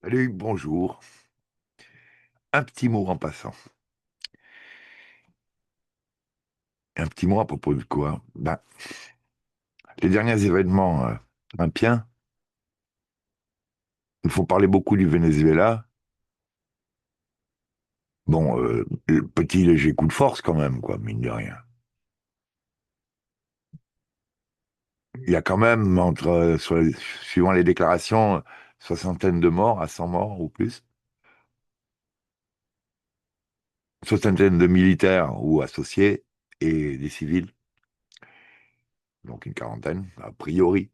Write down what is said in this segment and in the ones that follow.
Salut, bonjour. Un petit mot en passant. Un petit mot à propos de quoi? Les derniers événements olympiens, il faut parler beaucoup du Venezuela. Bon, le petit léger coup de force quand même, quoi, mine de rien. Il y a quand même, suivant les déclarations, soixantaine de morts à 100 morts ou plus. Soixantaine de militaires ou associés et des civils, donc une quarantaine, a priori.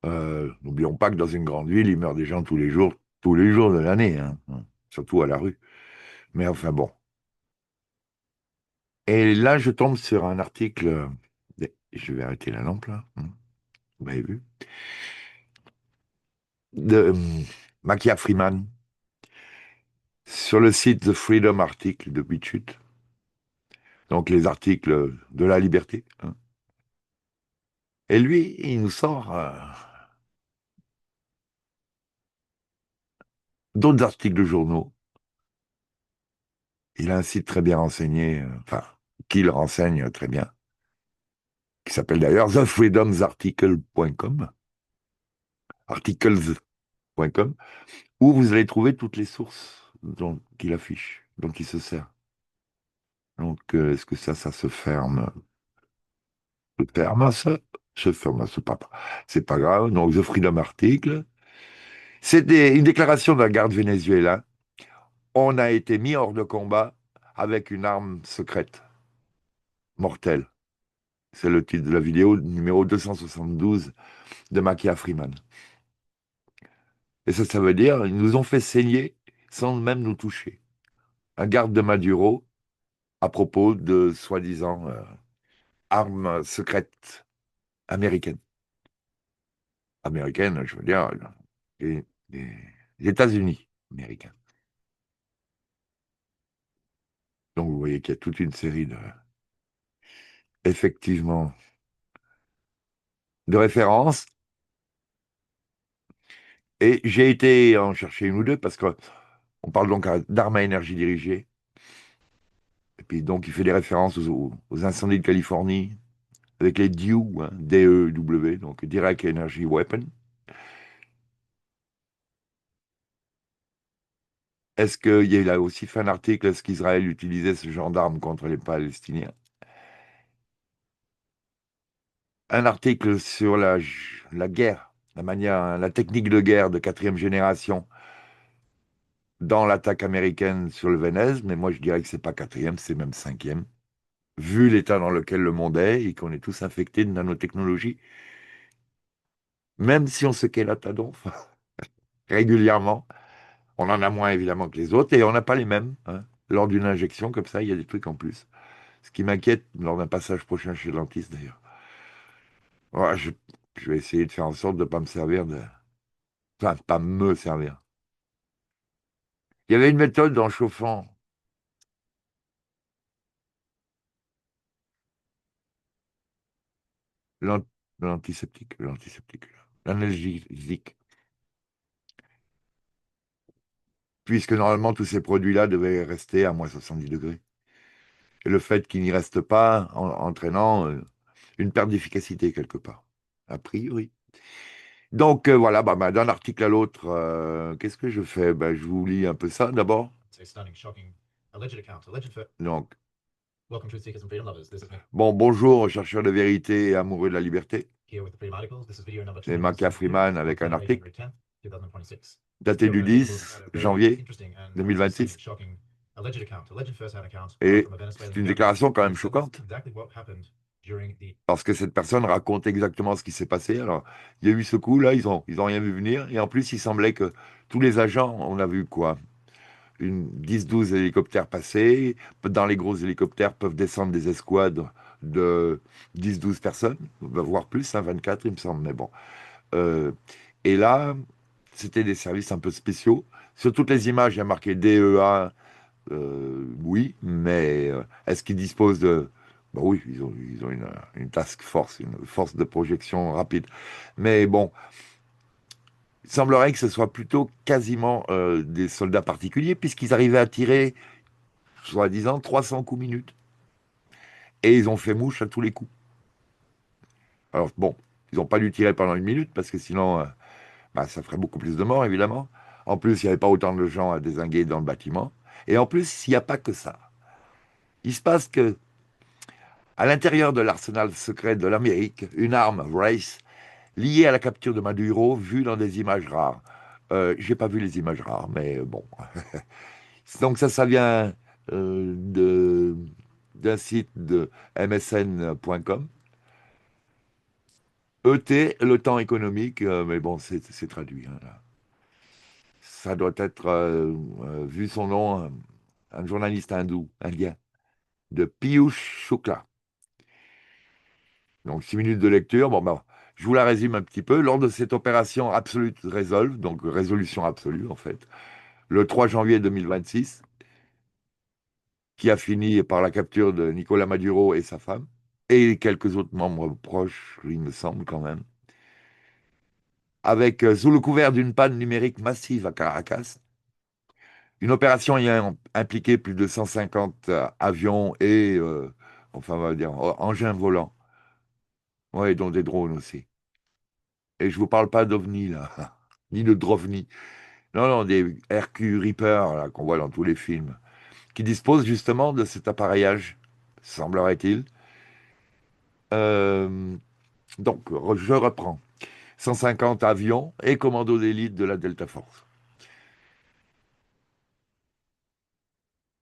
N'oublions pas que dans une grande ville, il meurt des gens tous les jours de l'année, hein, surtout à la rue. Mais enfin bon. Et là, je tombe sur un article. Je vais arrêter la lampe là. Vous m'avez vu? De Makia Freeman sur le site The Freedom Article de BitChute. Donc les articles de la liberté, hein. Et lui, il nous sort d'autres articles de journaux. Il a un site très bien renseigné, enfin, qu'il renseigne très bien, qui s'appelle d'ailleurs thefreedomsarticle.com, articles.com, où vous allez trouver toutes les sources qu'il affiche, dont il se sert. Donc, est-ce que ça se ferme? Se ferme, ça? Se ferme, c'est pas grave. Donc, The Freedom Article. Une déclaration de la garde vénézuélienne. On a été mis hors de combat avec une arme secrète, mortelle. C'est le titre de la vidéo numéro 272 de Makia Freeman. Et ça veut dire, ils nous ont fait saigner sans même nous toucher. Un garde de Maduro à propos de soi-disant armes secrètes américaines. Américaines, je veux dire, les États-Unis américains. Donc vous voyez qu'il y a toute une série effectivement, de références. Et j'ai été en chercher une ou deux parce qu'on parle donc d'armes à énergie dirigée. Et puis donc il fait des références aux incendies de Californie avec les DEW, hein, D-E-W, donc Direct Energy Weapon. Est-ce qu'il a aussi fait un article, est-ce qu'Israël utilisait ce genre d'armes contre les Palestiniens? Un article sur la guerre, la technique de guerre de quatrième génération dans l'attaque américaine sur le Venezuela, mais moi je dirais que c'est pas quatrième, c'est même cinquième, vu l'état dans lequel le monde est et qu'on est tous infectés de nanotechnologie, même si on se kélatadonf régulièrement, on en a moins évidemment que les autres et on n'a pas les mêmes, hein. Lors d'une injection comme ça, il y a des trucs en plus. Ce qui m'inquiète lors d'un passage prochain chez le dentiste d'ailleurs. Ouais, je vais essayer de faire en sorte de ne pas me servir de... Enfin, pas me servir. Il y avait une méthode en chauffant l'an- l'antiseptique, l'analgésique, puisque normalement tous ces produits-là devaient rester à moins 70 degrés. Et le fait qu'ils n'y restent pas entraînant une perte d'efficacité quelque part, a priori. Donc voilà, d'un article à l'autre, qu'est-ce que je fais? Je vous lis un peu ça d'abord. Donc, bon, bonjour, chercheurs de vérité et amoureux de la liberté. C'est Maca Freeman avec un article daté du 10 janvier 2026. Et c'est une déclaration quand même choquante, parce que cette personne raconte exactement ce qui s'est passé. Alors, il y a eu ce coup-là, ils ont rien vu venir, et en plus, il semblait que tous les agents, on a vu quoi? 10-12 hélicoptères passer. Dans les gros hélicoptères peuvent descendre des escouades de 10-12 personnes, voire plus, hein, 24 il me semble, mais bon. Euh, et là, c'était des services un peu spéciaux. Sur toutes les images, il y a marqué DEA, oui, mais est-ce qu'ils disposent de... Bah oui, ils ont une task force, une force de projection rapide. Mais bon, Il semblerait que ce soit plutôt quasiment des soldats particuliers, puisqu'ils arrivaient à tirer, soi-disant, 300 coups minutes. Et ils ont fait mouche à tous les coups. Alors bon, ils n'ont pas dû tirer pendant 1 minute, parce que sinon, bah, ça ferait beaucoup plus de morts, évidemment. En plus, il n'y avait pas autant de gens à dézinguer dans le bâtiment. Et en plus, il n'y a pas que ça. Il se passe que, à l'intérieur de l'arsenal secret de l'Amérique, une arme, Race, liée à la capture de Maduro, vue dans des images rares. J'ai pas vu les images rares, mais bon. Donc ça vient de d'un site de msn.com. ET, le temps économique, mais bon, c'est traduit, hein, là. Ça doit être, vu son nom, un journaliste hindou, indien, de Piyush Shukla. Donc 6 minutes de lecture. Bon, ben, je vous la résume un petit peu. Lors de cette opération Absolute Resolve, donc résolution absolue en fait, le 3 janvier 2026, qui a fini par la capture de Nicolas Maduro et sa femme, et quelques autres membres proches, il me semble quand même, avec, sous le couvert d'une panne numérique massive à Caracas, une opération ayant impliqué plus de 150 avions et, enfin, on va dire, engins volants, ouais, dont des drones aussi. Et je vous parle pas d'OVNI, là, ni de Drovni. Non, non, des RQ Reaper, là, qu'on voit dans tous les films, qui disposent justement de cet appareillage, semblerait-il. Euh, donc, je reprends. 150 avions et commandos d'élite de la Delta Force.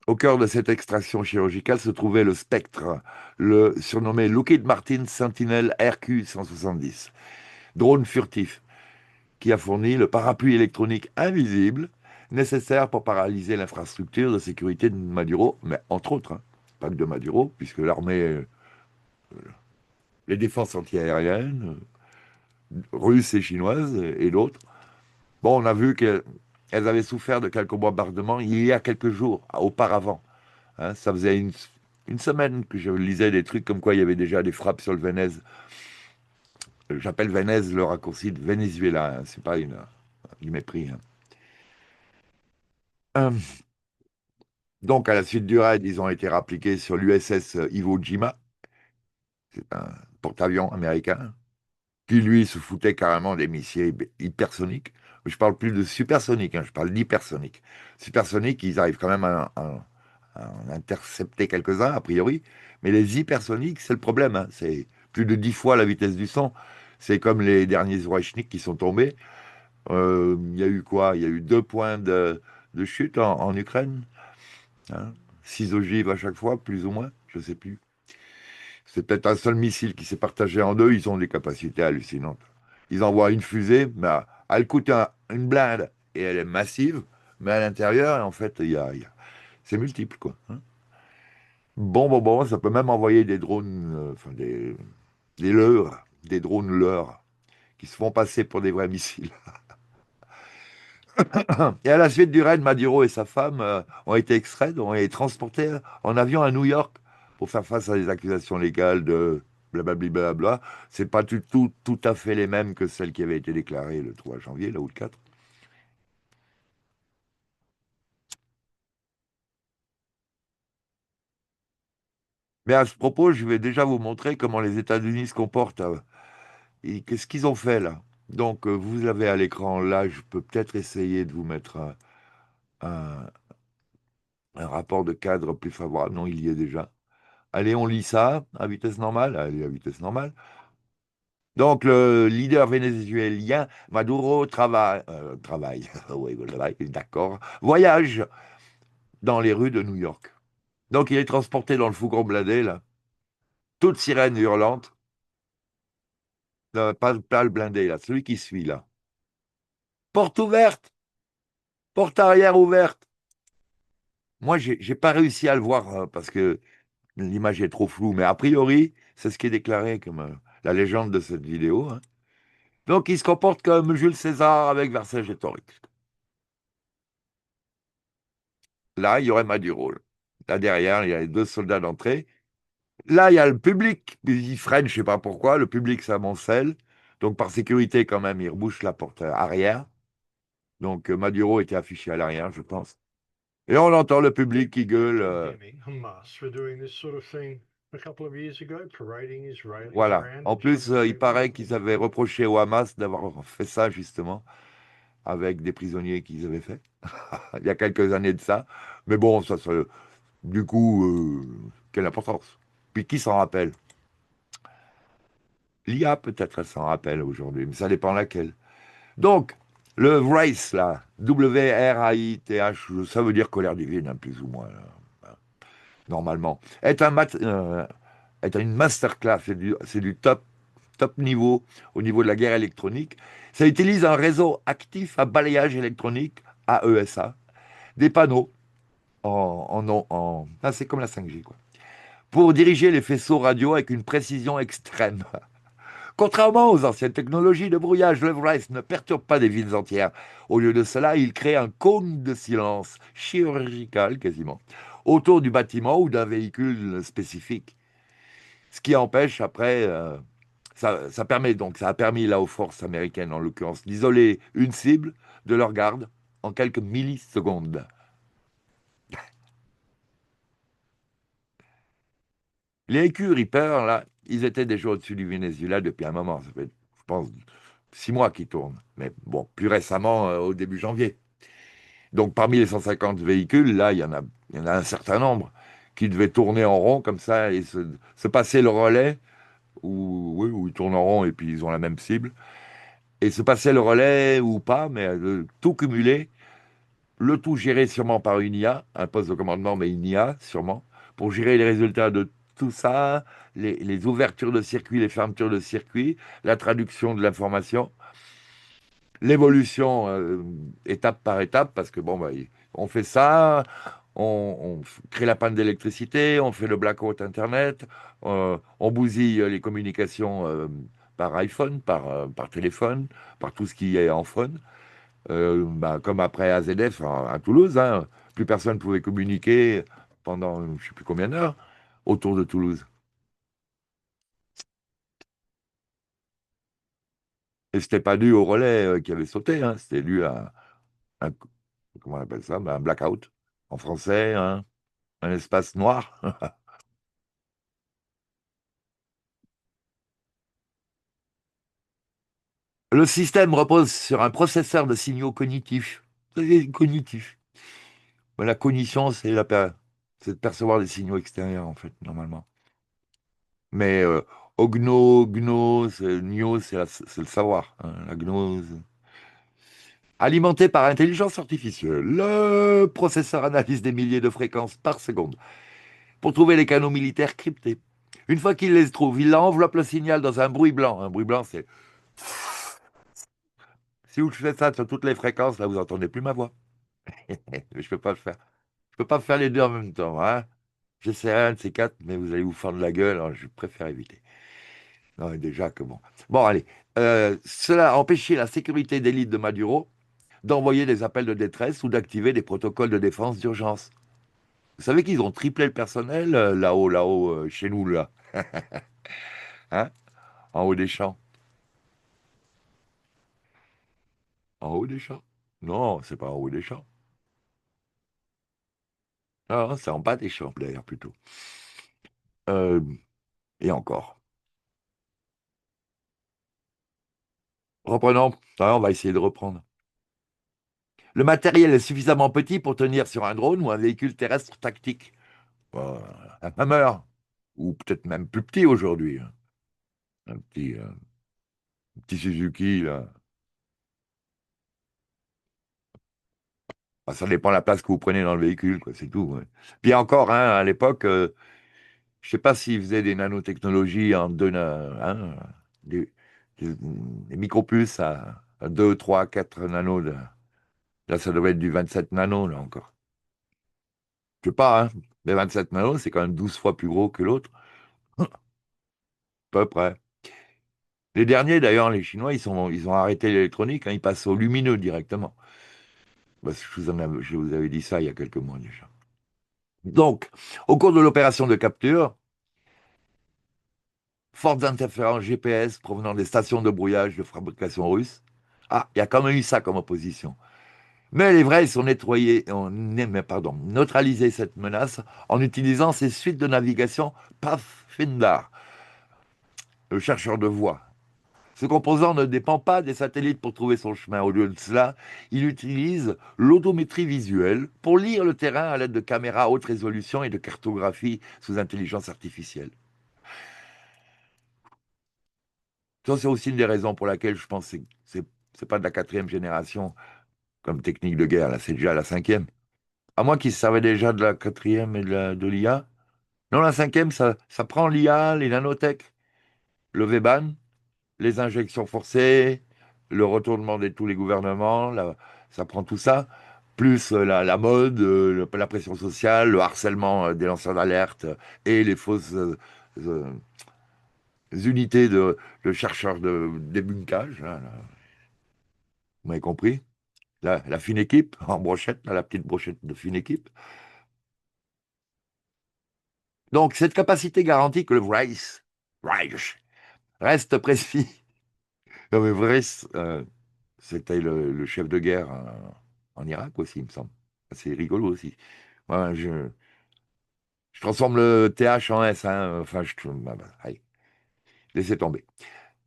Au cœur de cette extraction chirurgicale se trouvait le Spectre, le surnommé Lockheed Martin Sentinel RQ-170, drone furtif qui a fourni le parapluie électronique invisible nécessaire pour paralyser l'infrastructure de sécurité de Maduro, mais entre autres, hein, pas que de Maduro, puisque l'armée, les défenses antiaériennes, russes et chinoises et d'autres. Bon, on a vu qu'elles avaient souffert de quelques bombardements il y a quelques jours auparavant. Hein. Ça faisait une semaine que je lisais des trucs comme quoi il y avait déjà des frappes sur le Venez. J'appelle Venez le raccourci de Venezuela, hein. C'est pas du mépris, hein. Euh, donc, à la suite du raid, ils ont été rappliqués sur l'USS Iwo Jima, c'est un porte-avions américain, qui lui se foutait carrément des missiles hypersoniques. Je parle plus de supersoniques, hein, je parle d'hypersoniques. Supersoniques, ils arrivent quand même à en intercepter quelques-uns, a priori, mais les hypersoniques, c'est le problème, hein. C'est plus de 10 fois la vitesse du son. C'est comme les derniers Zouachnik qui sont tombés. Il y a eu quoi? Il y a eu 2 points de chute en Ukraine, hein. 6 ogives à chaque fois, plus ou moins, je sais plus. C'est peut-être un seul missile qui s'est partagé en deux. Ils ont des capacités hallucinantes. Ils envoient une fusée, mais elle coûte une blinde et elle est massive, mais à l'intérieur, en fait, c'est multiple, quoi, hein. Bon, ça peut même envoyer des drones, enfin des leurres, des drones leurres, qui se font passer pour des vrais missiles. Et à la suite du raid, Maduro et sa femme ont été extraits, ont été transportés en avion à New York pour faire face à des accusations légales de blablabla. C'est pas tout à fait les mêmes que celles qui avaient été déclarées le 3 janvier, là, ou le 4. Mais à ce propos, je vais déjà vous montrer comment les États-Unis se comportent, et qu'est-ce qu'ils ont fait là. Donc, vous avez à l'écran, là, je peux peut-être essayer de vous mettre un- un rapport de cadre plus favorable. Non, il y est déjà. Allez, on lit ça à vitesse normale. Allez, à vitesse normale. Donc, le leader vénézuélien Maduro travaille, oui, d'accord, voyage dans les rues de New York. Donc, il est transporté dans le fourgon blindé, là, toute sirène hurlante. Pas le blindé, là, celui qui suit, là. Porte ouverte, porte arrière ouverte. Moi, j'ai pas réussi à le voir parce que l'image est trop floue, mais a priori, c'est ce qui est déclaré comme la légende de cette vidéo, hein. Donc, il se comporte comme Jules César avec Vercingétorix. Là, il y aurait Maduro. Là, derrière, il y a les 2 soldats d'entrée. Là, il y a le public. Il freine, je ne sais pas pourquoi. Le public s'amoncelle. Donc, par sécurité, quand même, il rebouche la porte arrière. Donc Maduro était affiché à l'arrière, je pense. Et on entend le public qui gueule. Hamas were doing this sort of thing a couple of years ago, parading Israelis Voilà. around En and plus, showing il people. paraît qu'ils avaient reproché au Hamas d'avoir fait ça, justement, avec des prisonniers qu'ils avaient fait, il y a quelques années de ça. Mais bon, du coup, quelle importance. Puis qui s'en rappelle? L'IA, peut-être, elle s'en rappelle aujourd'hui, mais ça dépend laquelle. Donc, le Wraith, là, W-R-A-I-T-H, ça veut dire colère divine, hein, plus ou moins, là, normalement, est une masterclass, c'est du top niveau au niveau de la guerre électronique. Ça utilise un réseau actif à balayage électronique, AESA, des panneaux c'est comme la 5G, quoi, pour diriger les faisceaux radio avec une précision extrême. Contrairement aux anciennes technologies de brouillage, le Wraith ne perturbe pas des villes entières. Au lieu de cela, il crée un cône de silence, chirurgical quasiment, autour du bâtiment ou d'un véhicule spécifique. Ce qui empêche après, ça a permis là aux forces américaines en l'occurrence d'isoler une cible de leur garde en quelques millisecondes. Les écus Reaper, là, ils étaient déjà au-dessus du Venezuela depuis un moment. Ça fait, je pense, 6 mois qu'ils tournent. Mais bon, plus récemment, au début janvier. Donc parmi les 150 véhicules, là, il y en a un certain nombre qui devaient tourner en rond comme ça et se passer le relais, oui, où ils tournent en rond et puis ils ont la même cible, et se passer le relais ou pas, mais tout cumuler, le tout géré sûrement par une IA, un poste de commandement, mais une IA sûrement, pour gérer les résultats de tout ça, les ouvertures de circuits, les fermetures de circuits, la traduction de l'information, l'évolution étape par étape, parce que bon, bah, on fait ça, on crée la panne d'électricité, on fait le blackout Internet, on bousille les communications par iPhone, par téléphone, par tout ce qui est en phone. Bah, comme après AZF à Toulouse, hein, plus personne ne pouvait communiquer pendant je ne sais plus combien d'heures autour de Toulouse. Et c'était pas dû au relais qui avait sauté, hein, c'était dû à un, comment on appelle ça, bah, un blackout en français, hein, un espace noir. Le système repose sur un processeur de signaux cognitifs. C'est cognitif. Mais la cognition, c'est de percevoir des signaux extérieurs, en fait, normalement. Mais gnose, c'est le savoir, hein, la gnose. Alimenté par intelligence artificielle, le processeur analyse des milliers de fréquences par seconde pour trouver les canaux militaires cryptés. Une fois qu'il les trouve, il enveloppe le signal dans un bruit blanc. Un bruit blanc, c'est... Si vous faites ça sur toutes les fréquences, là, vous n'entendez plus ma voix. Je peux pas le faire. Je peux pas faire les deux en même temps, hein. J'essaierai un de ces quatre, mais vous allez vous fendre la gueule, alors je préfère éviter. Non, mais déjà que bon. Bon, allez. Cela a empêché la sécurité d'élite de Maduro d'envoyer des appels de détresse ou d'activer des protocoles de défense d'urgence. Vous savez qu'ils ont triplé le personnel là-haut, chez nous, là, hein, en haut des champs. En haut des champs. Non, c'est pas en haut des champs. Ah, c'est en bas des champs, d'ailleurs, plutôt. Euh, et encore. Reprenons. Ah, on va essayer de reprendre. Le matériel est suffisamment petit pour tenir sur un drone ou un véhicule terrestre tactique. Euh, un Hammer. Ou peut-être même plus petit aujourd'hui, hein. Un petit Suzuki, là. Ah, ça dépend de la place que vous prenez dans le véhicule, quoi, c'est tout, ouais. Puis encore, hein, à l'époque, je sais pas s'ils faisaient des nanotechnologies en hein, des, des micropuces à 2, 3, 4 nanos. Là, ça devait être du 27 nanos, là encore. Je sais pas, hein, mais 27 nanos, c'est quand même 12 fois plus gros que l'autre, à peu près. Les derniers, d'ailleurs, les Chinois, ils ont arrêté l'électronique, hein, ils passent au lumineux directement. Parce que je vous avais dit ça il y a quelques mois déjà. Donc, au cours de l'opération de capture, fortes interférences GPS provenant des stations de brouillage de fabrication russe. Ah, il y a quand même eu ça comme opposition. Mais les vrais sont neutralisé cette menace en utilisant ces suites de navigation Pathfinder, le chercheur de voies. Ce composant ne dépend pas des satellites pour trouver son chemin. Au lieu de cela, il utilise l'odométrie visuelle pour lire le terrain à l'aide de caméras à haute résolution et de cartographie sous intelligence artificielle. Ça, c'est aussi une des raisons pour laquelle je pense que c'est pas de la quatrième génération comme technique de guerre, là, c'est déjà la cinquième. À moins qu'ils se servaient déjà de la quatrième et de l'IA. Non, la cinquième, ça prend l'IA, les nanotech, le V-Ban, les injections forcées, le retournement de tous les gouvernements, ça prend tout ça, plus la mode, la pression sociale, le harcèlement des lanceurs d'alerte et les fausses euh, unités de chercheurs de débunkage, hein, là. Vous m'avez compris? La fine équipe, en brochette, là, la petite brochette de fine équipe. Donc, cette capacité garantit que le Reich reste précis. Non, mais Weiss, c'était le chef de guerre en Irak aussi, il me semble. C'est rigolo aussi. Ouais, je transforme le TH en S, hein. Enfin, allez, laissez tomber.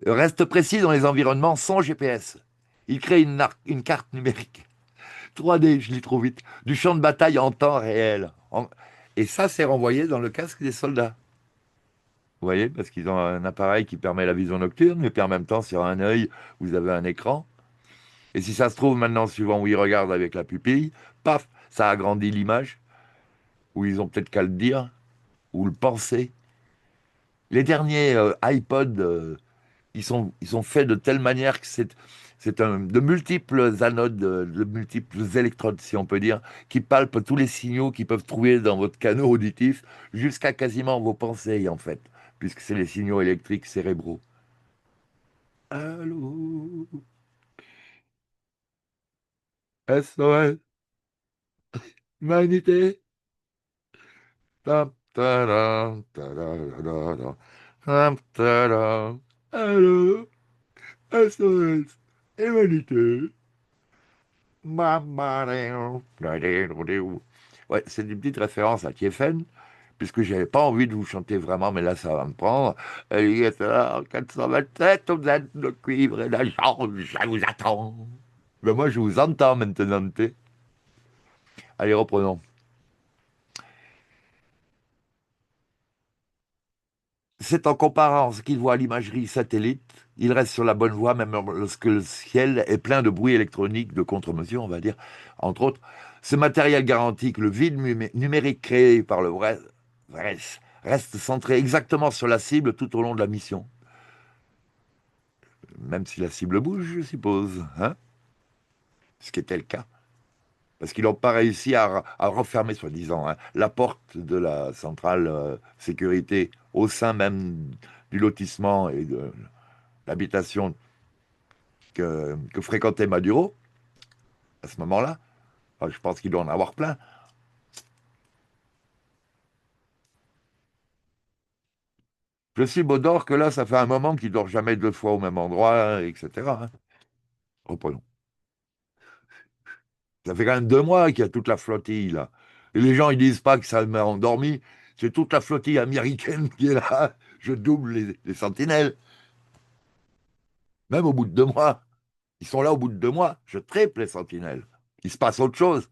Reste précis dans les environnements sans GPS. Il crée une carte numérique 3D, je lis trop vite, du champ de bataille en temps réel. Et ça, c'est renvoyé dans le casque des soldats. Vous voyez, parce qu'ils ont un appareil qui permet la vision nocturne, mais puis en même temps, sur un œil, vous avez un écran. Et si ça se trouve maintenant, suivant où ils regardent avec la pupille, paf, ça agrandit l'image, ou ils ont peut-être qu'à le dire, ou le penser. Les derniers iPod, ils sont faits de telle manière que de multiples anodes, de multiples électrodes, si on peut dire, qui palpent tous les signaux qu'ils peuvent trouver dans votre canot auditif, jusqu'à quasiment vos pensées, en fait, puisque c'est les signaux électriques cérébraux. Allô, SOS, humanité. Tam, tadam, tadadadada, tam, tadam. Allô, SOS, humanité. Ouais, c'est une petite référence à Tiefen, puisque j'avais pas envie de vous chanter vraiment, mais là, ça va me prendre. Alligator 427, vous êtes de cuivre et d'argent, je vous attends. Ben moi, je vous entends maintenant. Allez, reprenons. C'est en comparant ce qu'il voit à l'imagerie satellite, il reste sur la bonne voie, même lorsque le ciel est plein de bruit électronique de contre-mesure, on va dire. Entre autres, ce matériel garantit que le vide numérique créé par le reste centré exactement sur la cible tout au long de la mission. Même si la cible bouge, je suppose, hein, ce qui était le cas. Parce qu'ils n'ont pas réussi à refermer, soi-disant, hein, la porte de la centrale sécurité au sein même du lotissement et de l'habitation que fréquentait Maduro à ce moment-là. Enfin, je pense qu'il doit en avoir plein. Je suis Baudor que là, ça fait un moment qu'il dort jamais deux fois au même endroit, etc., hein. Reprenons. Ça fait quand même 2 mois qu'il y a toute la flottille là. Et les gens, ils disent pas que ça m'a endormi. C'est toute la flottille américaine qui est là. Je double les sentinelles. Même au bout de 2 mois. Ils sont là au bout de 2 mois. Je triple les sentinelles. Il se passe autre chose.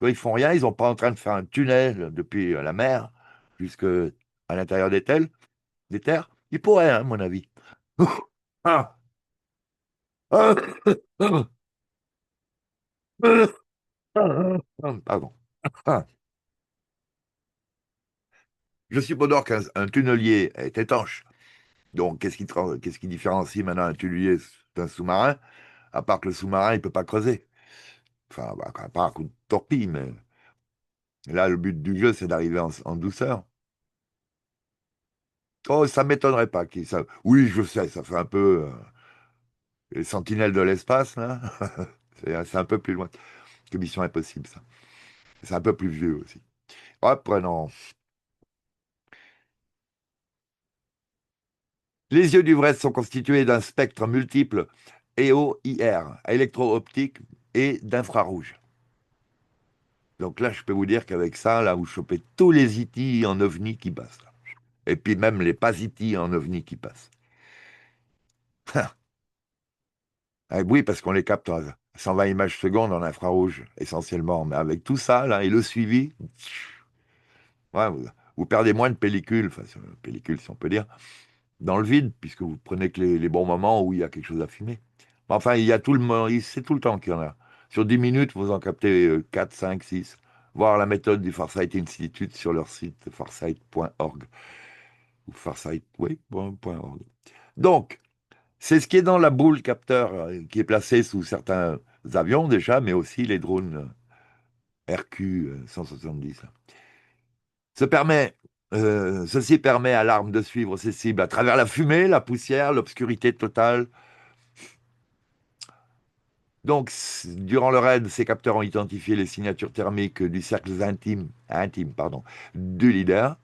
Ils font rien. Ils sont pas en train de faire un tunnel depuis la mer jusque à l'intérieur des terres. Ils pourraient, hein, à mon avis. Ah. Ah. Pardon. Ah. Je suppose donc qu'un tunnelier est étanche. Donc, qu'est-ce qui différencie maintenant un tunnelier d'un sous-marin? À part que le sous-marin, il peut pas creuser. Enfin, bah, à part un coup de torpille, mais là, le but du jeu, c'est d'arriver en douceur. Oh, ça m'étonnerait pas qu'il ça. Oui, je sais, ça fait un peu les sentinelles de l'espace, là. C'est un peu plus loin que Mission Impossible, ça. C'est un peu plus vieux aussi. Reprenons. Les yeux du vrai sont constitués d'un spectre multiple EO-IR, électro-optique, et d'infrarouge. Donc là, je peux vous dire qu'avec ça, là, vous chopez tous les IT en ovni qui passent, là. Et puis même les pas IT en ovni qui passent. Ah oui, parce qu'on les capte à 120 images secondes en infrarouge, essentiellement. Mais avec tout ça, là, et le suivi, ouais, vous perdez moins de pellicules, enfin, pellicules, si on peut dire, dans le vide, puisque vous prenez que les bons moments où il y a quelque chose à filmer. Enfin, il y a tout c'est tout le temps qu'il y en a. Sur 10 minutes, vous en captez 4, 5, 6. Voir la méthode du Farsight Institute sur leur site farsight.org ou farsight, oui, point .org. Donc, c'est ce qui est dans la boule capteur qui est placée sous certains avions déjà, mais aussi les drones RQ-170. Ceci permet à l'arme de suivre ses cibles à travers la fumée, la poussière, l'obscurité totale. Donc, durant le raid, ces capteurs ont identifié les signatures thermiques du cercle intime, pardon, du leader.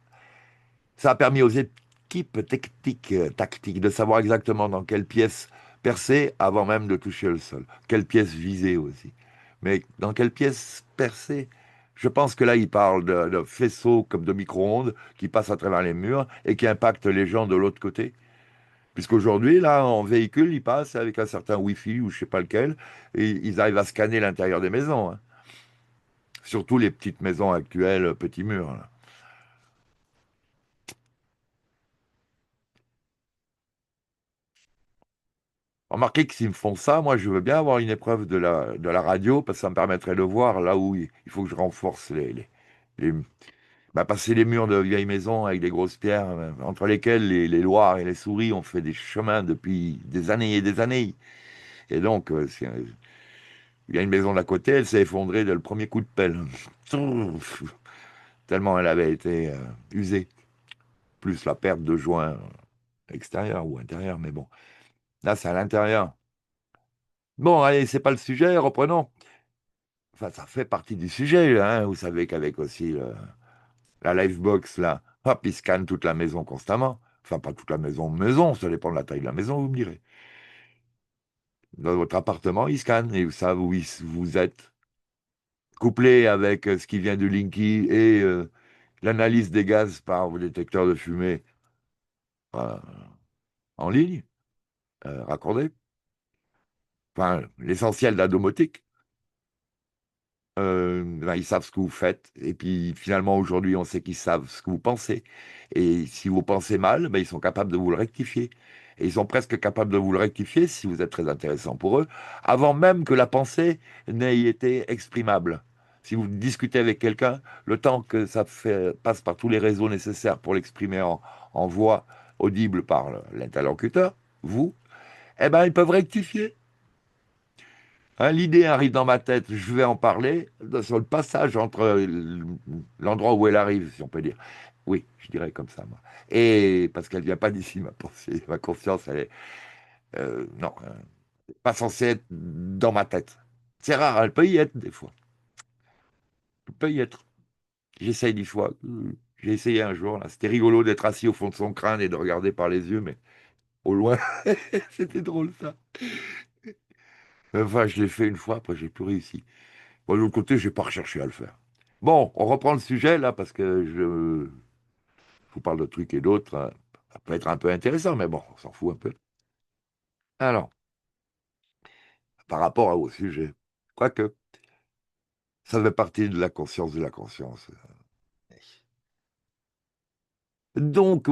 Ça a permis aux équipes tactiques de savoir exactement dans quelle pièce percer avant même de toucher le sol. Quelle pièce viser aussi. Mais dans quelle pièce percer? Je pense que là, il parle de faisceaux comme de micro-ondes qui passent à travers les murs et qui impactent les gens de l'autre côté. Puisqu'aujourd'hui, là, en véhicule, ils passent avec un certain Wi-Fi ou je sais pas lequel, et ils arrivent à scanner l'intérieur des maisons, hein. Surtout les petites maisons actuelles, petits murs, là. Remarquez que s'ils me font ça, moi, je veux bien avoir une épreuve de la radio, parce que ça me permettrait de voir là où il faut que je renforce les- passer les murs de vieilles maisons avec des grosses pierres, entre lesquelles les loirs et les souris ont fait des chemins depuis des années et des années. Et donc, il y a une maison d'à côté, elle s'est effondrée dès le premier coup de pelle. Tellement elle avait été usée, plus la perte de joints extérieurs ou intérieurs, mais bon, là c'est à l'intérieur. Bon, allez, c'est pas le sujet, reprenons. Enfin, ça fait partie du sujet, hein. Vous savez qu'avec aussi la Livebox, là, hop, il scanne toute la maison constamment. Enfin, pas toute la maison, ça dépend de la taille de la maison, vous me direz. Dans votre appartement, il scanne et ça, vous êtes couplé avec ce qui vient du Linky et l'analyse des gaz par vos détecteurs de fumée euh, en ligne, raccordé. Enfin, l'essentiel de la domotique. Ils savent ce que vous faites. Et puis finalement, aujourd'hui, on sait qu'ils savent ce que vous pensez. Et si vous pensez mal, ils sont capables de vous le rectifier. Et ils sont presque capables de vous le rectifier, si vous êtes très intéressant pour eux, avant même que la pensée n'ait été exprimable. Si vous discutez avec quelqu'un, le temps que passe par tous les réseaux nécessaires pour l'exprimer en voix audible par l'interlocuteur, vous, ils peuvent rectifier. Hein, l'idée arrive dans ma tête, je vais en parler sur le passage entre l'endroit où elle arrive, si on peut dire. Oui, je dirais comme ça, moi. Et parce qu'elle vient pas d'ici, ma pensée, ma conscience, elle est non, pas censée être dans ma tête. C'est rare, elle peut y être des fois. Elle peut y être. J'essaye des fois. J'ai essayé un jour, là. C'était rigolo d'être assis au fond de son crâne et de regarder par les yeux, mais au loin, c'était drôle ça. Enfin, je l'ai fait une fois, après j'ai plus réussi. Bon, de l'autre côté, j'ai pas recherché à le faire. Bon, on reprend le sujet là parce que je vous parle de trucs et d'autres, hein. Ça peut être un peu intéressant, mais bon, on s'en fout un peu. Alors, par rapport au sujet, quoique, ça fait partie de la conscience de la conscience. Donc,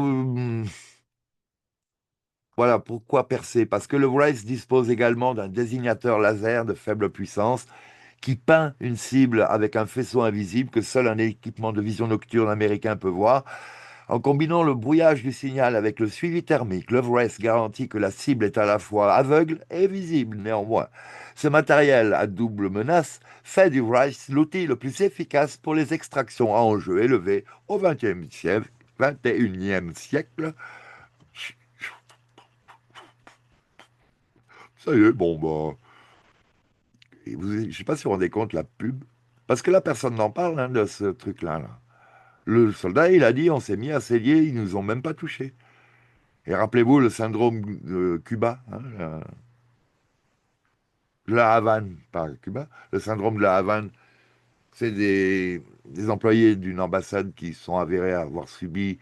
voilà, pourquoi percer? Parce que le Wraith dispose également d'un désignateur laser de faible puissance qui peint une cible avec un faisceau invisible que seul un équipement de vision nocturne américain peut voir. En combinant le brouillage du signal avec le suivi thermique, l'Everest garantit que la cible est à la fois aveugle et visible néanmoins. Ce matériel à double menace fait du Rice l'outil le plus efficace pour les extractions à enjeu élevé au XXIe siècle. Ça y est, bon, bah, je ne sais pas si vous vous rendez compte la pub, parce que là, personne n'en parle, hein, de ce truc-là, là. Le soldat, il a dit, on s'est mis à s'ailier, ils nous ont même pas touchés. Et rappelez-vous le syndrome Cuba, hein, de la Havane, pas Cuba, le syndrome de la Havane, c'est des employés d'une ambassade qui sont avérés avoir subi,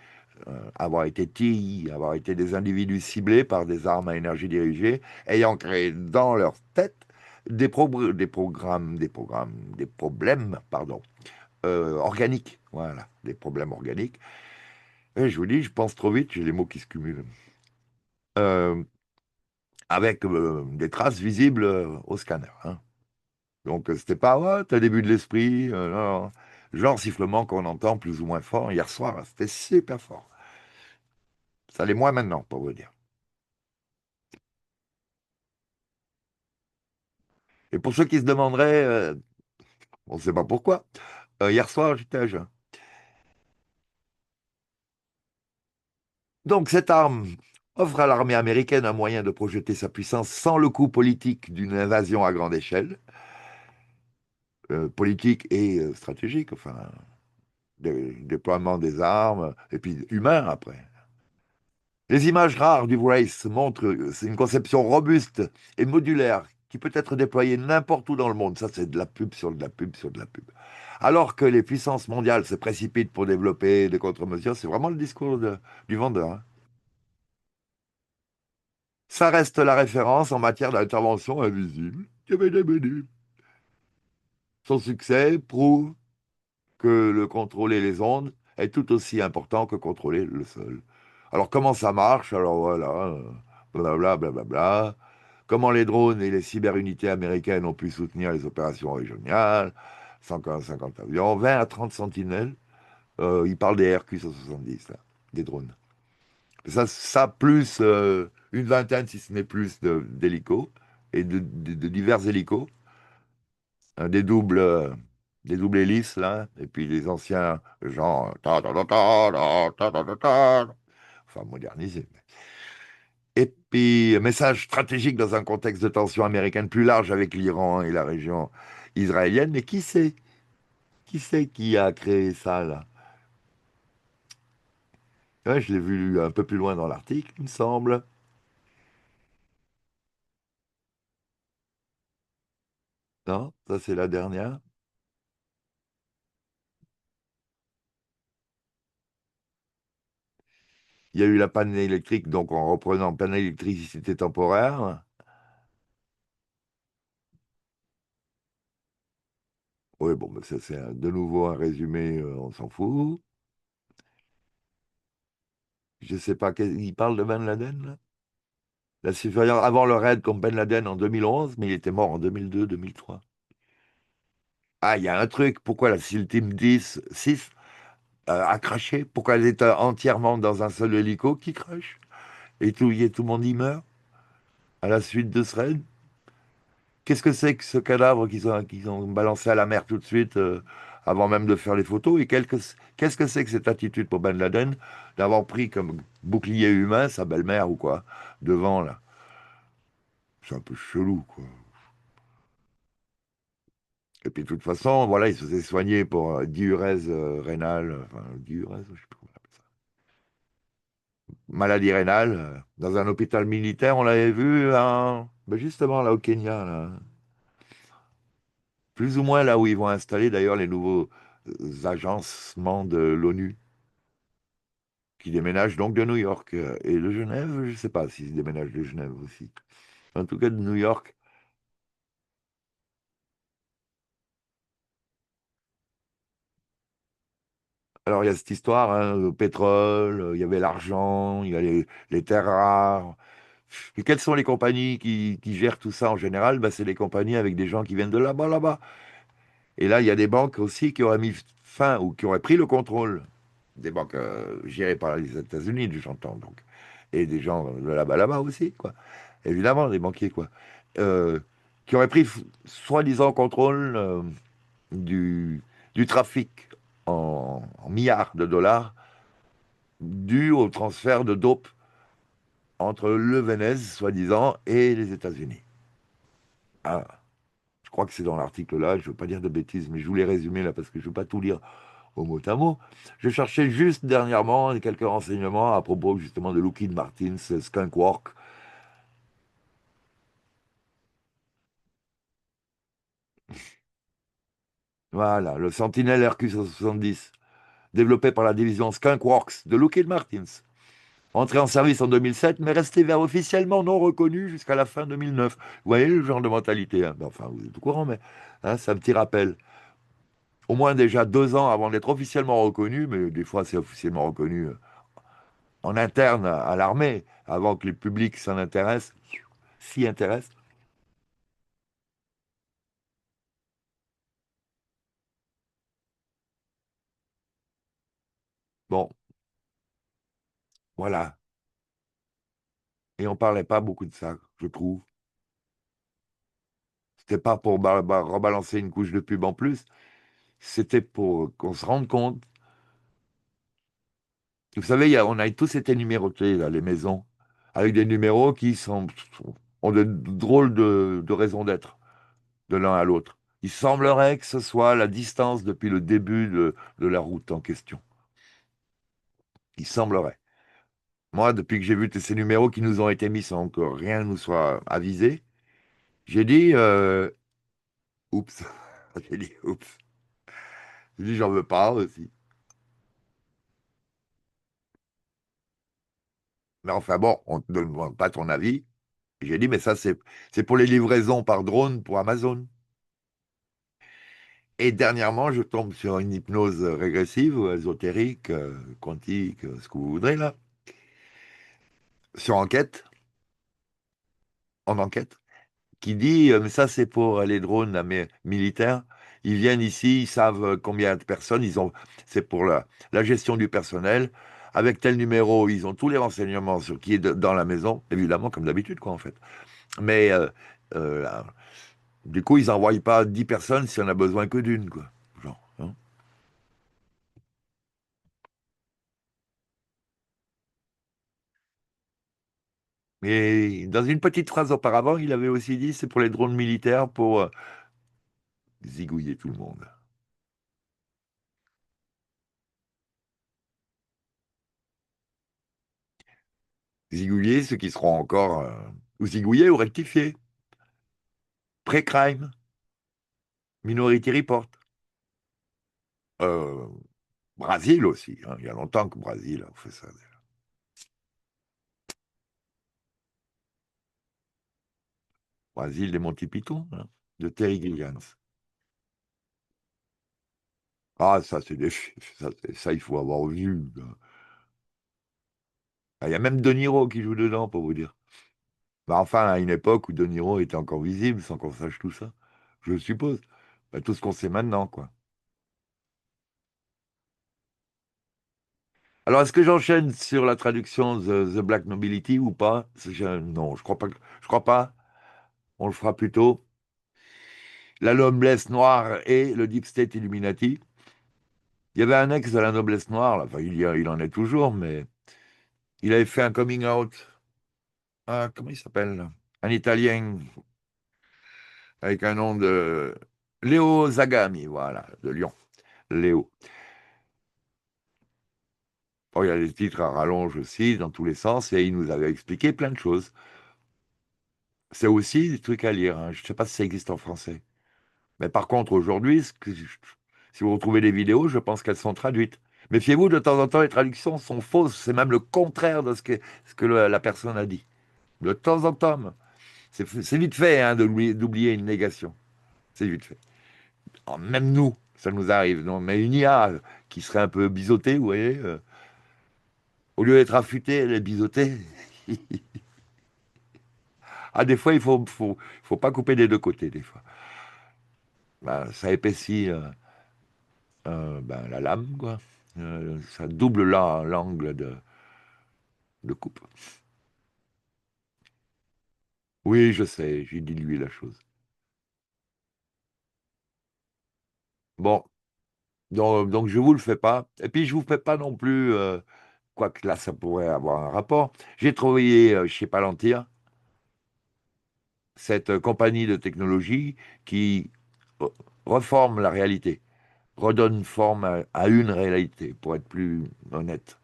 avoir été TI, avoir été des individus ciblés par des armes à énergie dirigée, ayant créé dans leur tête des problèmes, pardon, organiques. Voilà, des problèmes organiques. Et je vous dis, je pense trop vite, j'ai les mots qui se cumulent. Euh, avec des traces visibles au scanner, hein. Donc, c'était pas, ouais, t'as début de l'esprit, non, non. Genre sifflement qu'on entend plus ou moins fort hier soir, hein, c'était super fort. Ça l'est moins maintenant, pour vous dire. Et pour ceux qui se demanderaient, on ne sait pas pourquoi, hier soir, j'étais à jeun. Donc, cette arme offre à l'armée américaine un moyen de projeter sa puissance sans le coût politique d'une invasion à grande échelle, politique et stratégique, enfin, déploiement des armes, et puis humain après. Les images rares du Wraith montrent c'est une conception robuste et modulaire qui peut être déployée n'importe où dans le monde. Ça, c'est de la pub sur de la pub sur de la pub. Alors que les puissances mondiales se précipitent pour développer des contre-mesures, c'est vraiment le discours du vendeur, hein. Ça reste la référence en matière d'intervention invisible. Son succès prouve que le contrôler les ondes est tout aussi important que contrôler le sol. Alors comment ça marche? Alors voilà, blablabla, blablabla. Comment les drones et les cyberunités américaines ont pu soutenir les opérations régionales, 150 avions, 20 à 30 sentinelles. Ils parlent des RQ-170, là, des drones. Ça plus une vingtaine, si ce n'est plus, d'hélicos et de divers hélicos, hein, des doubles hélices, là, et puis les anciens, genre, enfin, modernisés. Et puis, message stratégique dans un contexte de tension américaine plus large avec l'Iran et la région israélienne. Mais qui c'est? Qui c'est qui a créé ça, là? Ouais, je l'ai vu un peu plus loin dans l'article, il me semble. Non, ça c'est la dernière. Il y a eu la panne électrique, donc en reprenant panne électricité temporaire. Oui, bon, mais ça c'est de nouveau un résumé, on s'en fout. Je sais pas, il parle de Ben Laden, là? La surveillance avant le raid contre Ben Laden en 2011, mais il était mort en 2002-2003. Ah, il y a un truc, pourquoi la SEAL Team 10, 6 a craché? Pourquoi elle est entièrement dans un seul hélico qui crache? Et tout le monde y meurt à la suite de ce raid? Qu'est-ce que c'est que ce cadavre qu'ils ont balancé à la mer tout de suite avant même de faire les photos? Et qu'est-ce que c'est que cette attitude pour Ben Laden d'avoir pris comme bouclier humain sa belle-mère ou quoi devant là? C'est un peu chelou quoi. Et puis de toute façon, voilà, il se faisait soigner pour diurèse rénale, enfin diurèse, je sais plus comment on appelle ça. Maladie rénale, dans un hôpital militaire, on l'avait vu, hein, ben justement là au Kenya, là. Plus ou moins là où ils vont installer d'ailleurs les nouveaux agencements de l'ONU, qui déménagent donc de New York. Et de Genève, je ne sais pas s'ils déménagent de Genève aussi. En tout cas de New York. Alors il y a cette histoire, hein, le pétrole, il y avait l'argent, il y a les terres rares. Et quelles sont les compagnies qui gèrent tout ça en général? Ben, c'est les compagnies avec des gens qui viennent de là-bas, là-bas. Et là, il y a des banques aussi qui auraient mis fin ou qui auraient pris le contrôle. Des banques gérées par les États-Unis, j'entends donc. Et des gens de là-bas, là-bas aussi, quoi. Évidemment, des banquiers, quoi. Euh, qui auraient pris soi-disant contrôle du, du trafic en milliards de dollars dû au transfert de dope entre le Venezuela, soi-disant, et les États-Unis. Ah, je crois que c'est dans l'article là, je ne veux pas dire de bêtises, mais je voulais résumer là parce que je ne veux pas tout lire au mot à mot. Je cherchais juste dernièrement quelques renseignements à propos justement de Lockheed Martin's Skunk Works. Voilà, le Sentinel RQ-170, développé par la division Skunk Works de Lockheed Martin. Entré en service en 2007, mais resté vers officiellement non reconnu jusqu'à la fin 2009. Vous voyez le genre de mentalité, hein. Ben, enfin, vous êtes au courant, mais hein, c'est un petit rappel. Au moins déjà 2 ans avant d'être officiellement reconnu, mais des fois c'est officiellement reconnu en interne à l'armée, avant que les publics s'en intéressent, s'y intéressent. Bon, voilà. Et on parlait pas beaucoup de ça, je trouve. C'était pas pour rebalancer une couche de pub en plus, c'était pour qu'on se rende compte. Vous savez, on a tous été numérotés, là, les maisons, avec des numéros qui ont de drôles de raisons d'être de l'un à l'autre. Il semblerait que ce soit la distance depuis le début de la route en question. Il semblerait. Moi, depuis que j'ai vu tous ces numéros qui nous ont été mis sans que rien nous soit avisé, j'ai dit, oups. J'ai dit, oups. J'ai dit, j'en veux pas aussi. Mais enfin bon, on ne te demande pas ton avis. J'ai dit, mais ça, c'est pour les livraisons par drone pour Amazon. Et dernièrement, je tombe sur une hypnose régressive, ou ésotérique, quantique, ce que vous voudrez là, sur enquête, en enquête, qui dit, mais ça c'est pour les drones là, mais, militaires. Ils viennent ici, ils savent combien de personnes, c'est pour la gestion du personnel. Avec tel numéro, ils ont tous les renseignements sur qui est dans la maison, évidemment, comme d'habitude, quoi, en fait. Mais là, du coup, ils n'envoient pas 10 personnes si on a besoin que d'une, quoi. Genre, hein. Et dans une petite phrase auparavant, il avait aussi dit c'est pour les drones militaires pour zigouiller tout le monde. Zigouiller ceux qui seront encore ou zigouiller ou rectifier. Pré-crime, Minority Report. Euh, Brésil aussi, hein. Il y a longtemps que Brésil a fait ça. Brésil des Monty Python, hein, de Terry Gilliams. Ah, ça, c'est des ça, ça, il faut avoir vu. Ah, il y a même De Niro qui joue dedans, pour vous dire. Bah, enfin, à une époque où De Niro était encore visible, sans qu'on sache tout ça, je suppose. Bah, tout ce qu'on sait maintenant, quoi. Alors, est-ce que j'enchaîne sur la traduction The Black Nobility ou pas? Non, je crois pas. Je crois pas. On le fera plutôt. La noblesse noire et le Deep State Illuminati. Il y avait un ex de la noblesse noire, là. Enfin, il en est toujours, mais il avait fait un coming out. Ah, comment il s'appelle? Un Italien avec un nom de Léo Zagami, voilà, de Lyon. Léo. Bon, il y a des titres à rallonge aussi, dans tous les sens, et il nous avait expliqué plein de choses. C'est aussi des trucs à lire, hein. Je ne sais pas si ça existe en français. Mais par contre, aujourd'hui, si vous retrouvez des vidéos, je pense qu'elles sont traduites. Méfiez-vous, de temps en temps, les traductions sont fausses. C'est même le contraire de ce que la personne a dit. De temps en temps. C'est vite fait hein, d'oublier une négation. C'est vite fait. Alors, même nous, ça nous arrive. Non, mais une IA qui serait un peu biseautée, vous voyez, au lieu d'être affûtée, elle est biseautée. Ah, des fois, il faut pas couper des deux côtés, des fois. Ben, ça épaissit ben, la lame, quoi. Ça double l'angle de coupe. Oui, je sais, j'ai dilué la chose. Bon, donc je vous le fais pas. Et puis je vous fais pas non plus, quoique là ça pourrait avoir un rapport. J'ai travaillé chez Palantir, cette compagnie de technologie qui re- reforme la réalité, redonne forme à une réalité, pour être plus honnête.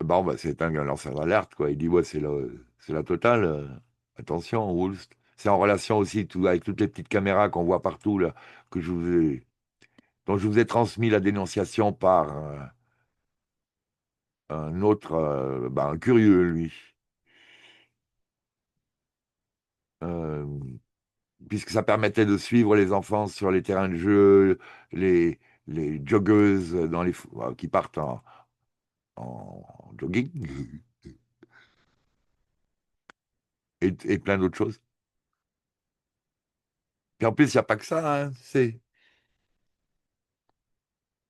Bon, bah, c'est un lanceur d'alerte, quoi. Il dit, ouais, c'est la totale. Attention, Wolf. C'est en relation aussi avec toutes les petites caméras qu'on voit partout, là, que dont je vous ai transmis la dénonciation par un autre, un curieux, lui. Euh, Puisque ça permettait de suivre les enfants sur les terrains de jeu, les, les joggeuses qui partent en jogging, et plein d'autres choses. Puis en plus, il n'y a pas que ça, hein,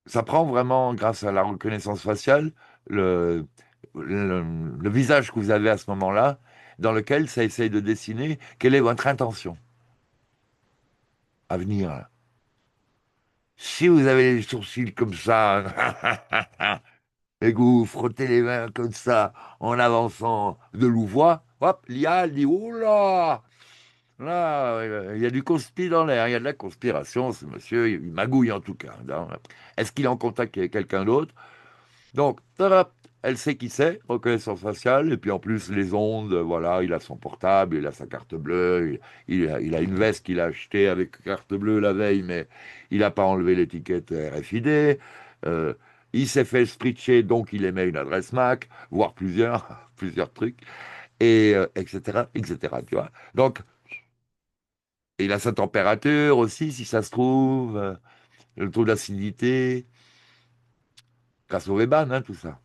ça prend vraiment, grâce à la reconnaissance faciale, le, le visage que vous avez à ce moment-là, dans lequel ça essaye de dessiner quelle est votre intention à venir, là. Si vous avez les sourcils comme ça, et que vous vous frottez les mains comme ça en avançant de louvoie, hop, l'IA dit, oh là, il y a du conspi dans l'air, il y a de la conspiration, ce monsieur, il magouille en tout cas. Est-ce qu'il est en contact avec quelqu'un d'autre? Donc, tarap, elle sait qui c'est, reconnaissance faciale, et puis en plus, les ondes, voilà, il a son portable, il a sa carte bleue, il a une veste qu'il a achetée avec carte bleue la veille, mais il n'a pas enlevé l'étiquette RFID. Euh, il s'est fait scritcher, donc il émet une adresse MAC, voire plusieurs, plusieurs trucs, et etc., etc., tu vois. Donc, il a sa température aussi, si ça se trouve, le taux d'acidité, grâce au Weban, hein, tout ça.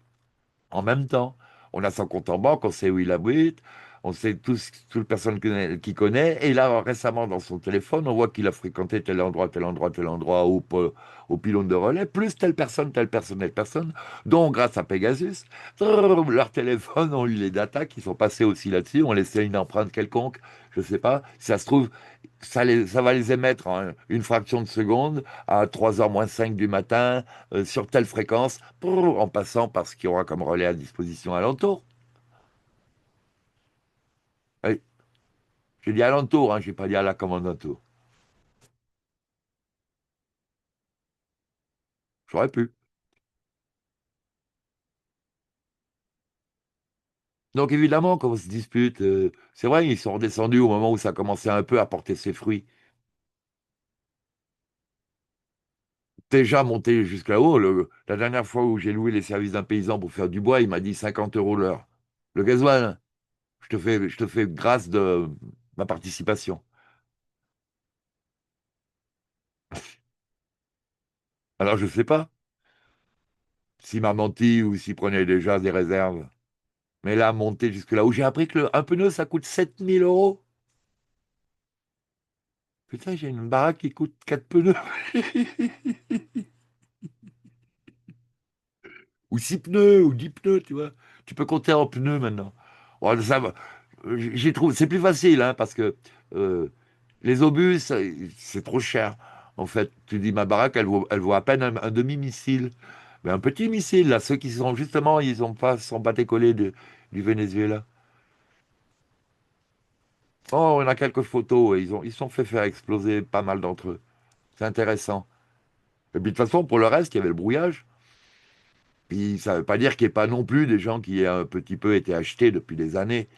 En même temps. On a son compte en banque, on sait où il habite, on sait toute personne qui connaît. Et là, récemment, dans son téléphone, on voit qu'il a fréquenté tel endroit, tel endroit, tel endroit au pylône de relais, plus telle personne, telle personne, telle personne. Donc, grâce à Pegasus, leurs téléphones ont eu les datas qui sont passées aussi là-dessus, ont laissé une empreinte quelconque, je sais pas. Si ça se trouve, ça va les émettre en une fraction de seconde à 3h moins 5 du matin, sur telle fréquence, en passant par ce qu'il y aura comme relais à disposition alentour. Oui, j'ai dit alentour, hein, j'ai pas dit à la commandanto. J'aurais pu. Donc évidemment, quand on se dispute, c'est vrai, ils sont redescendus au moment où ça commençait un peu à porter ses fruits. Déjà monté jusque là-haut, la dernière fois où j'ai loué les services d'un paysan pour faire du bois, il m'a dit 50 euros l'heure. Le gasoil, hein, je te fais grâce de ma participation. Alors je sais pas s'il m'a menti ou s'il prenait déjà des réserves. Mais là, monter jusque là où j'ai appris que un pneu, ça coûte 7 000 euros. Putain, j'ai une baraque qui coûte 4 pneus. Ou 6 pneus, ou 10 pneus, tu vois. Tu peux compter en pneus maintenant. Bon, ça va. J'ai trouvé, c'est plus facile, hein, parce que euh, les obus, c'est trop cher. En fait, tu dis ma baraque, elle vaut à peine un demi-missile. Mais un petit missile, là, ceux qui sont justement, sont pas décollés du Venezuela. Oh, on a quelques photos, et ils se sont fait faire exploser pas mal d'entre eux. C'est intéressant. Et puis de toute façon, pour le reste, il y avait le brouillage. Puis ça ne veut pas dire qu'il n'y ait pas non plus des gens qui aient un petit peu été achetés depuis des années.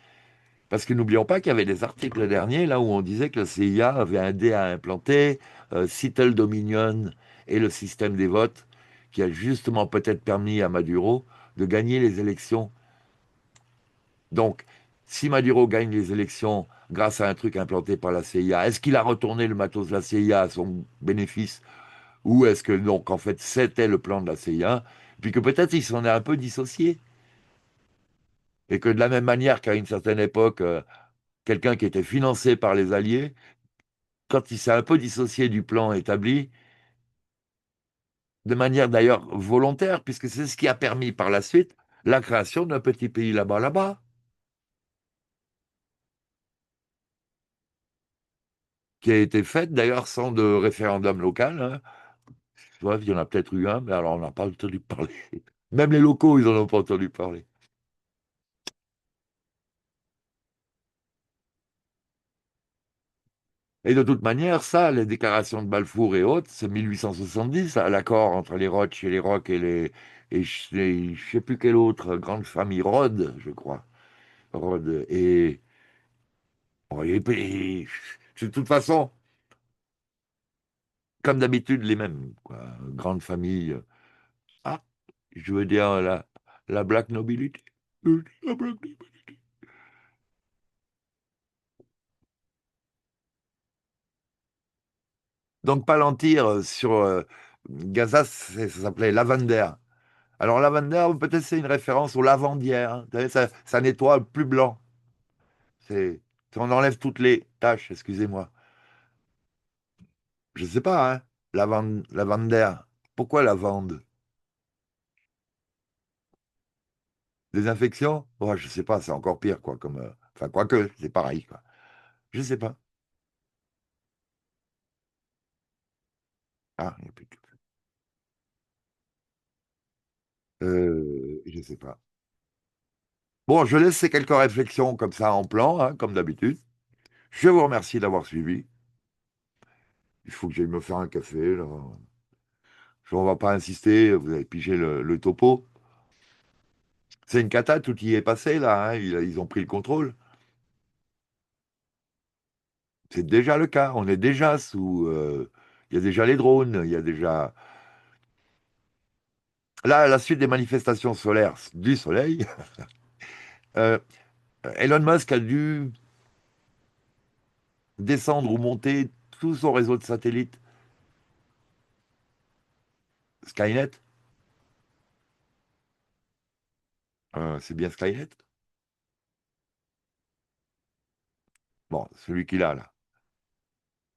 Parce que n'oublions pas qu'il y avait des articles derniers là où on disait que la CIA avait un dé à implanter, Cittel Dominion et le système des votes, qui a justement peut-être permis à Maduro de gagner les élections. Donc, si Maduro gagne les élections grâce à un truc implanté par la CIA, est-ce qu'il a retourné le matos de la CIA à son bénéfice? Ou est-ce que donc en fait c'était le plan de la CIA, puis que peut-être il s'en est un peu dissocié, et que de la même manière qu'à une certaine époque, quelqu'un qui était financé par les Alliés, quand il s'est un peu dissocié du plan établi, de manière d'ailleurs volontaire, puisque c'est ce qui a permis par la suite la création d'un petit pays là-bas, qui a été faite d'ailleurs sans de référendum local, hein. Tu vois, il y en a peut-être eu un, mais alors on n'a pas entendu parler. Même les locaux, ils n'en ont pas entendu parler. Et de toute manière, ça, les déclarations de Balfour et autres, c'est 1870, l'accord entre les Roch et les Rock je sais plus quelle autre grande famille, Rhodes, je crois. Rhodes. Et Bon, de toute façon, comme d'habitude, les mêmes, quoi. Grande famille. Ah, je veux dire la black nobility. La black nobility. Donc Palantir sur Gaza, ça s'appelait Lavender. Alors Lavender, peut-être c'est une référence aux lavandières, hein. Vous savez, ça nettoie plus blanc. C'est, on enlève toutes les taches, excusez-moi. Je sais pas, hein. Lavender. Pourquoi lavande? Des infections? Ouais, je sais pas, c'est encore pire, quoi. Comme, enfin, quoique, c'est pareil, quoi. Je sais pas. Ah, il y a plus de... je sais pas. Bon, je laisse ces quelques réflexions comme ça en plan, hein, comme d'habitude. Je vous remercie d'avoir suivi. Il faut que j'aille me faire un café, là. On va pas insister, vous avez pigé le topo. C'est une cata, tout y est passé, là, hein. Ils ont pris le contrôle. C'est déjà le cas. On est déjà sous. Il y a déjà les drones, il y a déjà. Là, à la suite des manifestations solaires du soleil, euh, Elon Musk a dû descendre ou monter tout son réseau de satellites Skynet. C'est bien Skynet? Bon, celui qu'il a là,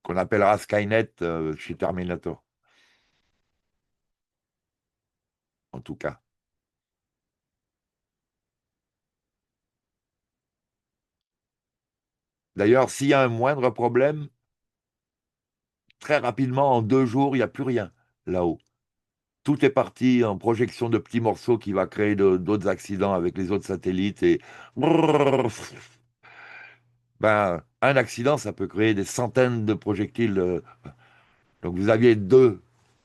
qu'on appellera Skynet chez Terminator, en tout cas. D'ailleurs, s'il y a un moindre problème, très rapidement, en 2 jours, il n'y a plus rien là-haut. Tout est parti en projection de petits morceaux qui va créer d'autres accidents avec les autres satellites et ben, un accident, ça peut créer des centaines de projectiles. Donc vous aviez deux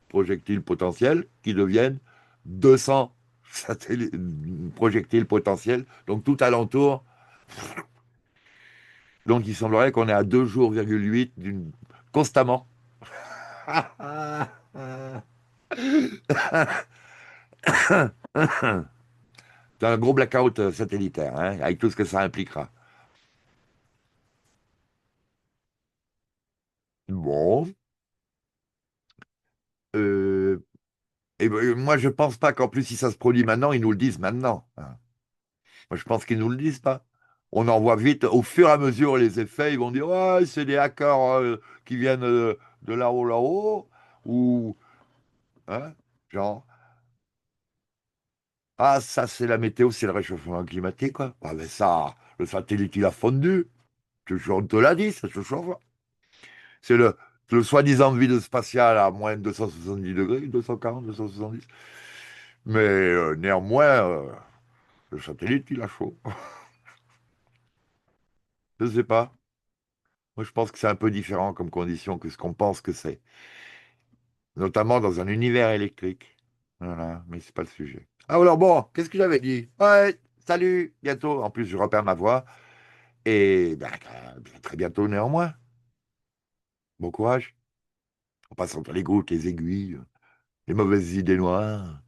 projectiles potentiels qui deviennent 200 projectiles potentiels. Donc tout alentour. Donc il semblerait qu'on est à 2 jours,8 d'une constamment. C'est un gros blackout satellitaire, hein, avec tout ce que ça impliquera. Bon. Euh, et ben, moi, je pense pas qu'en plus, si ça se produit maintenant, ils nous le disent maintenant, hein. Moi, je pense qu'ils nous le disent pas. On en voit vite, au fur et à mesure, les effets, ils vont dire, ouais, c'est des hackers qui viennent de là-haut, là-haut, ou, hein, genre, ah, ça, c'est la météo, c'est le réchauffement climatique, quoi. Ah, ben ça, le satellite, il a fondu. On te l'a dit, ça se chauffe. C'est le soi-disant vide spatial à moins de 270 degrés, 240, 270. Mais néanmoins, le satellite, il a chaud. Je sais pas. Moi, je pense que c'est un peu différent comme condition que ce qu'on pense que c'est. Notamment dans un univers électrique. Voilà, mais c'est pas le sujet. Ah, alors bon, qu'est-ce que j'avais dit? Ouais, salut, bientôt. En plus, je repère ma voix. Et ben, très bientôt néanmoins. Bon courage. On passe entre les gouttes, les aiguilles, les mauvaises idées noires.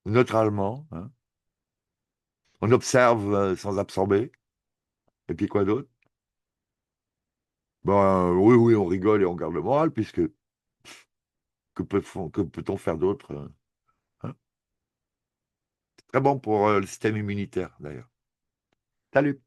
Neutralement, hein. On observe sans absorber. Et puis quoi d'autre? Ben oui, oui, on rigole et on garde le moral, puisque que peut-on faire d'autre, hein? Très bon pour le système immunitaire, d'ailleurs. Salut!